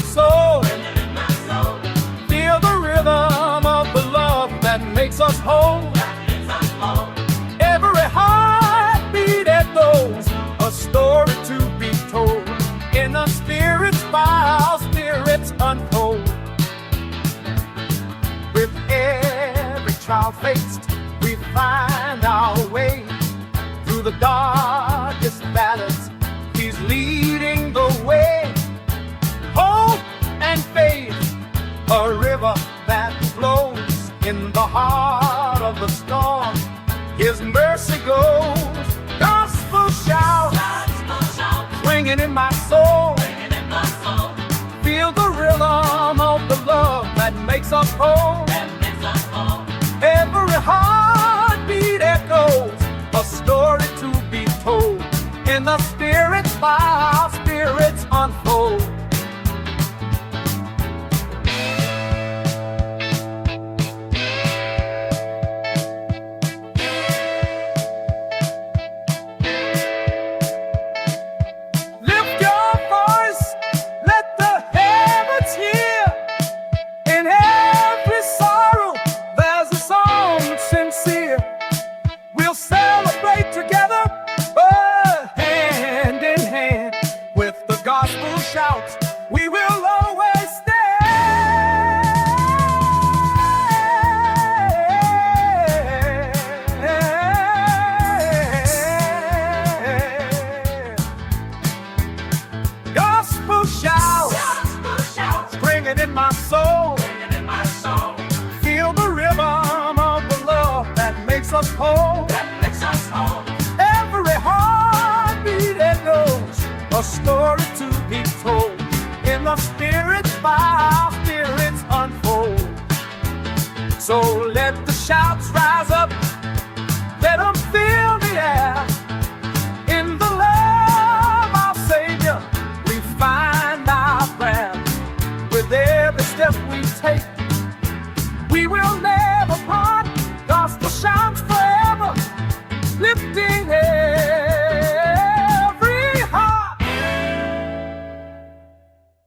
soul. Feel the rhythm of the love that makes us whole. Every heartbeat echoes a story to be told. In the spirits, by our spirits unfold. With every trial faced, we find our way through the darkest valleys. He's leading the way. Hope and faith, a river that flows in the heart of the storm. His mercy goes, gospel shout, ringing in my soul. Feel the rhythm of the love that makes us whole. Every heartbeat echoes a story to be told. In the spirits, by our spirits unfold. Lift your voice, let the heavens hear. In every sorrow, there's a song sincere. We'll celebrate together, hand in hand. With the gospel shout, we will always stand. Gospel shout, ringing in my soul. Feel the rhythm of the love that makes us whole. Every heartbeat echoes a story to be told. In the spirits, by our spirits unfold. So let the shouts rise up